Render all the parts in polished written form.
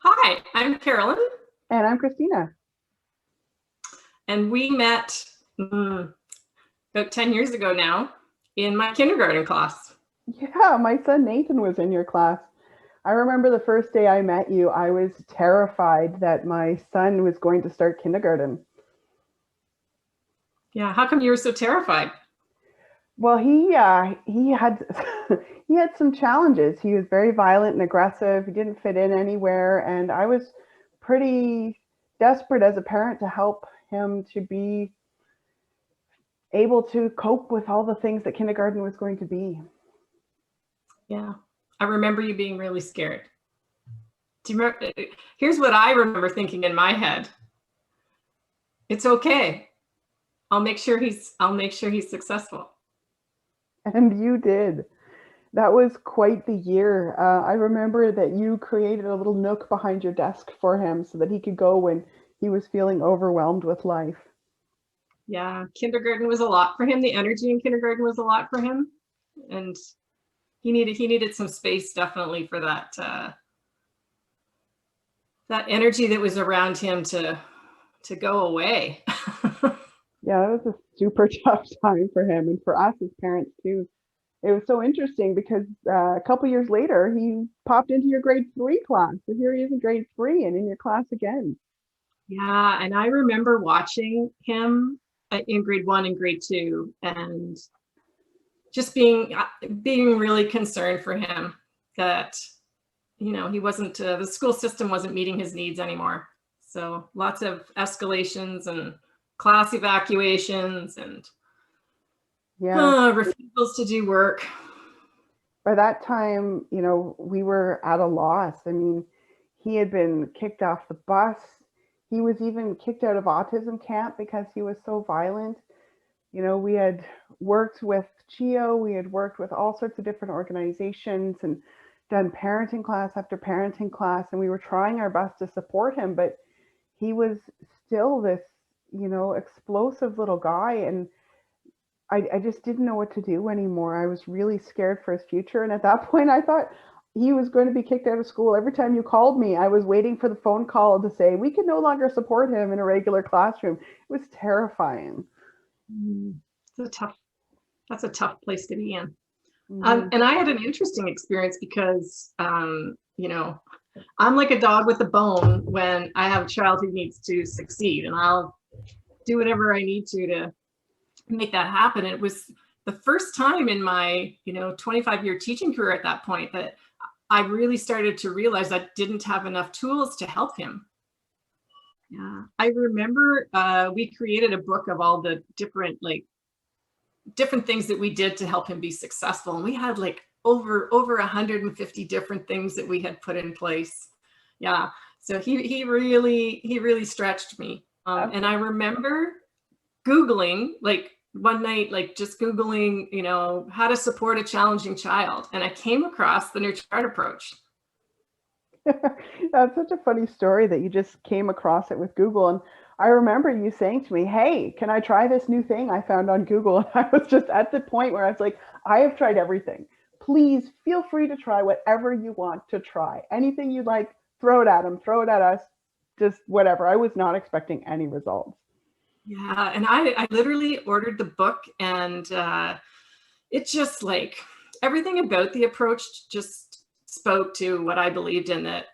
Hi, I'm Carolyn, And I'm Christina. and we met about 10 years ago now in my kindergarten class. Yeah, my son Nathan was in your class. I remember the first day I met you, I was terrified that my son was going to start kindergarten. Yeah, how come you were so terrified? Well, he had he had some challenges. He was very violent and aggressive. He didn't fit in anywhere, and I was pretty desperate as a parent to help him to be able to cope with all the things that kindergarten was going to be. Yeah, I remember you being really scared. Do you remember? Here's what I remember thinking in my head. It's okay. I'll make sure he's successful. And you did. That was quite the year. I remember that you created a little nook behind your desk for him so that he could go when he was feeling overwhelmed with life. Yeah, kindergarten was a lot for him. The energy in kindergarten was a lot for him, and he needed some space definitely for that energy that was around him to go away. Yeah, that was a super tough time for him and for us as parents too. It was so interesting because a couple years later, he popped into your grade three class. So here he is in grade three and in your class again. Yeah, and I remember watching him in grade one and grade two, and just being really concerned for him that he wasn't the school system wasn't meeting his needs anymore. So lots of escalations and class evacuations and Yeah, refusals to do work. by that time, we were at a loss. I mean, he had been kicked off the bus. He was even kicked out of autism camp because he was so violent. We had worked with CHIO, we had worked with all sorts of different organizations and done parenting class after parenting class, and we were trying our best to support him, but he was still this, explosive little guy. And I just didn't know what to do anymore. I was really scared for his future. And at that point, I thought he was going to be kicked out of school. Every time you called me, I was waiting for the phone call to say, we can no longer support him in a regular classroom. It was terrifying. Mm, It's a tough. That's a tough place to be in. Hmm. And I had an interesting experience because, I'm like a dog with a bone when I have a child who needs to succeed, and I'll do whatever I need to make that happen. And it was the first time in my 25-year teaching career at that point that I really started to realize I didn't have enough tools to help him. Yeah, I remember we created a book of all the different things that we did to help him be successful, and we had like over 150 different things that we had put in place. Yeah, so he really stretched me, and I remember Googling, like one night, like just Googling, how to support a challenging child. And I came across the Nurture Art approach. That's such a funny story that you just came across it with Google. And I remember you saying to me, hey, can I try this new thing I found on Google? And I was just at the point where I was like, I have tried everything. Please feel free to try whatever you want to try. Anything you like, throw it at them, throw it at us, just whatever. I was not expecting any results. Yeah. And I literally ordered the book, and it just like everything about the approach just spoke to what I believed in, that,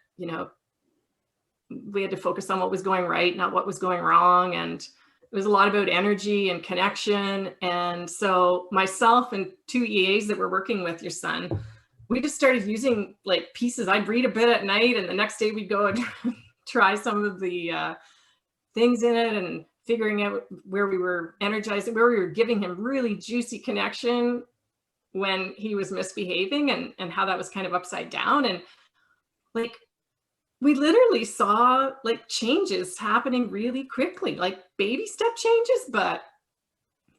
we had to focus on what was going right, not what was going wrong. And it was a lot about energy and connection. And so myself and two EAs that were working with your son, we just started using like pieces. I'd read a bit at night, and the next day we'd go and try some of the things in it, and figuring out where we were energizing, where we were giving him really juicy connection when he was misbehaving, and how that was kind of upside down. And like we literally saw like changes happening really quickly, like baby step changes, but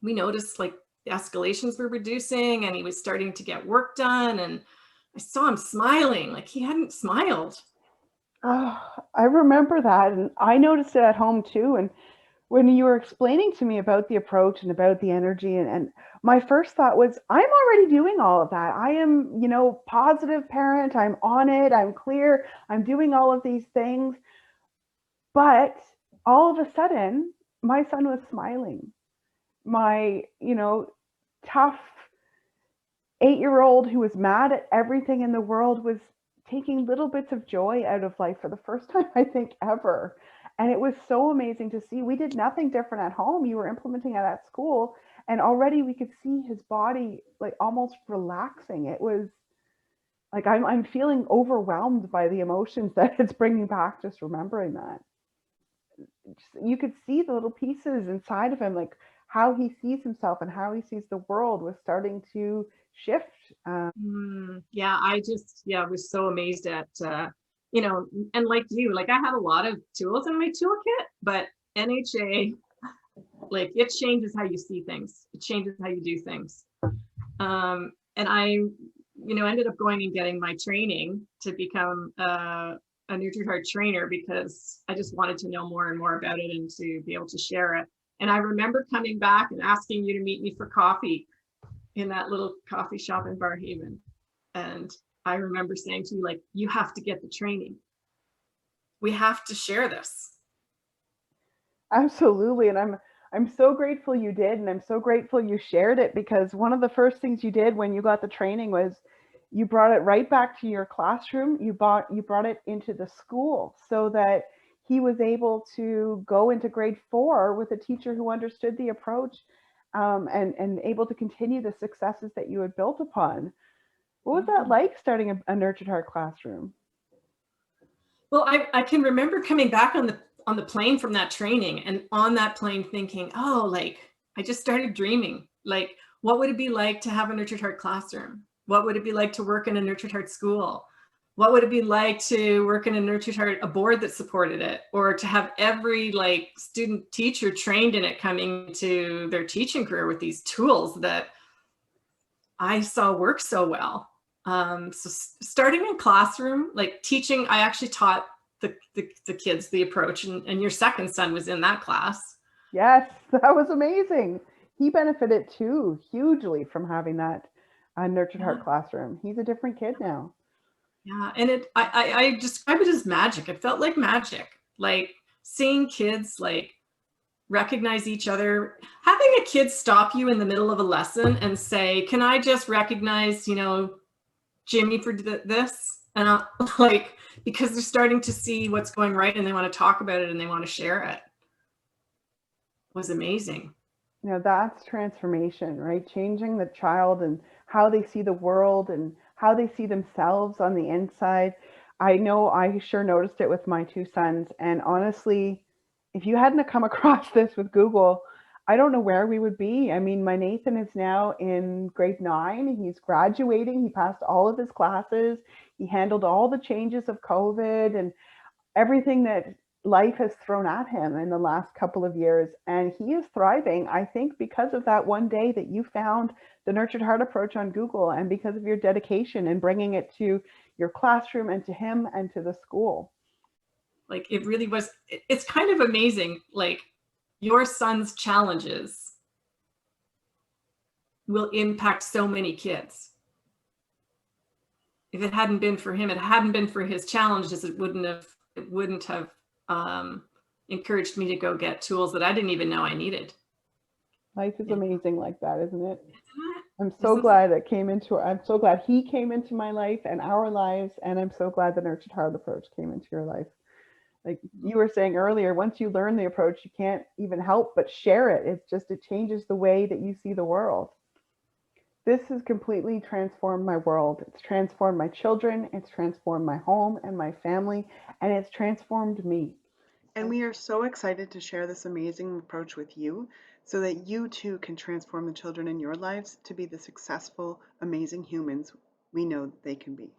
we noticed like the escalations were reducing, and he was starting to get work done. And I saw him smiling like he hadn't smiled. Oh, I remember that. And I noticed it at home too. And when you were explaining to me about the approach and about the energy, and my first thought was, I'm already doing all of that. I am, positive parent. I'm on it. I'm clear. I'm doing all of these things. But all of a sudden, my son was smiling. My, tough 8-year old who was mad at everything in the world was taking little bits of joy out of life for the first time, I think, ever. And it was so amazing to see. We did nothing different at home. You were implementing it at school, and already we could see his body like almost relaxing. It was like I'm feeling overwhelmed by the emotions that it's bringing back just remembering that. You could see the little pieces inside of him, like how he sees himself and how he sees the world was starting to shift. Yeah, yeah, was so amazed at, and like you, like I have a lot of tools in my toolkit, but NHA, like it changes how you see things. It changes how you do things. And I, ended up going and getting my training to become a Nurtured Heart trainer because I just wanted to know more and more about it and to be able to share it. And I remember coming back and asking you to meet me for coffee in that little coffee shop in Barhaven. And I remember saying to you, like, you have to get the training. We have to share this. Absolutely. And I'm so grateful you did, and I'm so grateful you shared it, because one of the first things you did when you got the training was you brought it right back to your classroom. You brought it into the school so that he was able to go into grade 4 with a teacher who understood the approach, and able to continue the successes that you had built upon. What was that like, starting a Nurtured Heart classroom? Well, I can remember coming back on the plane from that training, and on that plane thinking, oh, like I just started dreaming. Like, what would it be like to have a Nurtured Heart classroom? What would it be like to work in a Nurtured Heart school? What would it be like to work in a Nurtured Heart, a board that supported it, or to have every like student teacher trained in it coming to their teaching career with these tools that I saw work so well. So starting in classroom, like teaching, I actually taught the kids the approach, and your second son was in that class. Yes, that was amazing. He benefited too hugely from having that Nurtured Yeah, Heart classroom. He's a different kid now. yeah, and I describe it as magic. It felt like magic, like seeing kids like recognize each other, having a kid stop you in the middle of a lesson and say, "Can I just recognize, Jimmy for this?" And like, because they're starting to see what's going right and they want to talk about it and they want to share it, was amazing. That's transformation, right? Changing the child and how they see the world and how they see themselves on the inside. I know I sure noticed it with my two sons. And honestly, if you hadn't have come across this with Google, I don't know where we would be. I mean, my Nathan is now in grade 9. He's graduating. He passed all of his classes. He handled all the changes of COVID and everything that life has thrown at him in the last couple of years. And he is thriving, I think, because of that one day that you found the Nurtured Heart approach on Google, and because of your dedication and bringing it to your classroom and to him and to the school. Like it really was, it's kind of amazing. Like your son's challenges will impact so many kids. If it hadn't been for him, it hadn't been for his challenges, it wouldn't have um, encouraged me to go get tools that I didn't even know I needed. Life is Yeah. amazing like that, isn't it? I'm so Isn't it? glad I'm so glad he came into my life and our lives. And I'm so glad the Nurtured Heart approach came into your life. Like you were saying earlier, once you learn the approach, you can't even help but share it. It changes the way that you see the world. This has completely transformed my world. It's transformed my children, it's transformed my home and my family, and it's transformed me. And we are so excited to share this amazing approach with you so that you too can transform the children in your lives to be the successful, amazing humans we know they can be.